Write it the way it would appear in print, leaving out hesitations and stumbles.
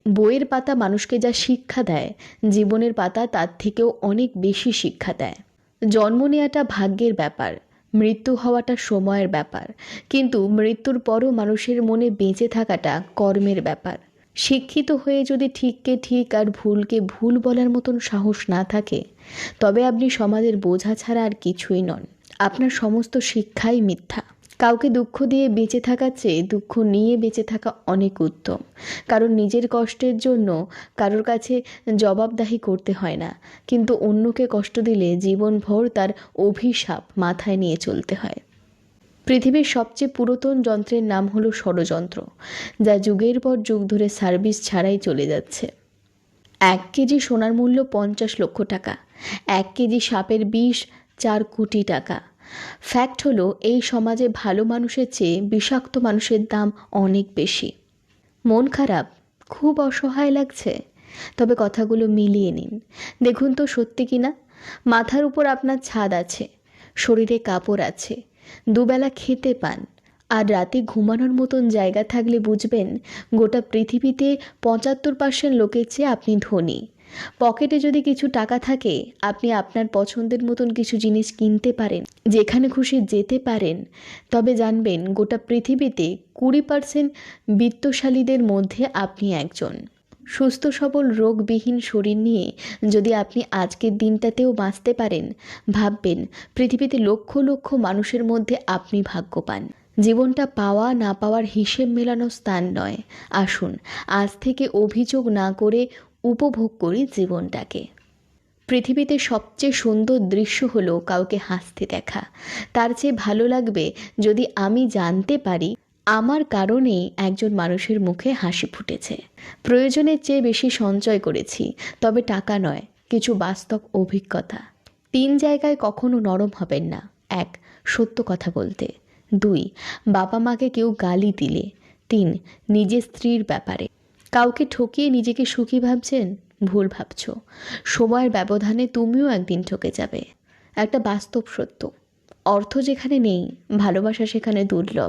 বইয়ের পাতা মানুষকে যা শিক্ষা দেয়, জীবনের পাতা তার থেকেও অনেক বেশি শিক্ষা দেয়। জন্ম নেওয়াটা ভাগ্যের ব্যাপার, মৃত্যু হওয়াটা সময়ের ব্যাপার, কিন্তু মৃত্যুর পরও মানুষের মনে বেঁচে থাকাটা কর্মের ব্যাপার। শিক্ষিত হয়ে যদি ঠিককে ঠিক আর ভুলকে ভুল বলার মতন সাহস না থাকে, তবে আপনি সমাজের বোঝা ছাড়া আর কিছুই নন। আপনার সমস্ত শিক্ষাই মিথ্যা। কাউকে দুঃখ দিয়ে বেঁচে থাকার চেয়ে দুঃখ নিয়ে বেঁচে থাকা অনেক উত্তম। কারণ নিজের কষ্টের জন্য কারোর কাছে জবাবদাহি করতে হয় না, কিন্তু অন্যকে কষ্ট দিলে জীবনভর তার অভিশাপ মাথায় নিয়ে চলতে হয়। পৃথিবীর সবচেয়ে পুরাতন যন্ত্রের নাম হলো ষড়যন্ত্র, যা যুগের পর যুগ ধরে সার্ভিস ছাড়াই চলে যাচ্ছে। 1 কেজি সোনার মূল্য 50 লক্ষ টাকা, 1 কেজি সাপের বিষ 4 কোটি টাকা। ফ্যাক্ট হলো, এই সমাজে ভালো মানুষের চেয়ে বিষাক্ত মানুষের দাম অনেক বেশি। মন খারাপ, খুব অসহায় লাগছে, তবে কথাগুলো মিলিয়ে নিন, দেখুন তো সত্যি কিনা। মাথার উপর আপনার ছাদ আছে, শরীরে কাপড় আছে, দুবেলা খেতে পান, আর রাতে ঘুমানোর মতন জায়গা থাকলে বুঝবেন গোটা পৃথিবীতে 75% লোকের চেয়ে আপনি ধনী। পকেটে যদি কিছু টাকা থাকে, আপনি আপনার পছন্দের মতন কিছু জিনিস কিনতে পারেন, যেখানে খুশি যেতে পারেন, তবে জানবেন গোটা পৃথিবীতে 20% বিত্তশালীদের মধ্যে আপনি একজন। সুস্থ সবল রোগবিহীন শরীর নিয়ে যদি আপনি আজকের দিনটাতেও বাঁচতে পারেন, ভাববেন পৃথিবীতে লক্ষ লক্ষ মানুষের মধ্যে আপনি ভাগ্যবান। জীবনটা পাওয়া না পাওয়ার হিসেব মেলানো স্থান নয়। আসুন আজ থেকে অভিযোগ না করে উপভোগ করি জীবনটাকে। পৃথিবীতে সবচেয়ে সুন্দর দৃশ্য হলো কাউকে হাসতে দেখা। তার চেয়ে ভালো লাগবে যদি আমি জানতে পারি আমার কারণেই একজন মানুষের মুখে হাসি ফুটেছে। প্রয়োজনের চেয়ে বেশি সঞ্চয় করেছি, তবে টাকা নয়, কিছু বাস্তব অভিজ্ঞতা। 3 জায়গায় কখনো নরম হবেন না। 1. সত্য কথা বলতে। 2. বাবা মাকে কেউ গালি দিলে। 3. নিজের স্ত্রীর ব্যাপারে। কাউকে ঠকিয়ে নিজেকে সুখী ভাবছেন? ভুল ভাবছো। সময়ের ব্যবধানে তুমিও একদিন ঠকে যাবে। একটা বাস্তব সত্য, অর্থ যেখানে নেই, ভালোবাসা সেখানে দুর্লভ।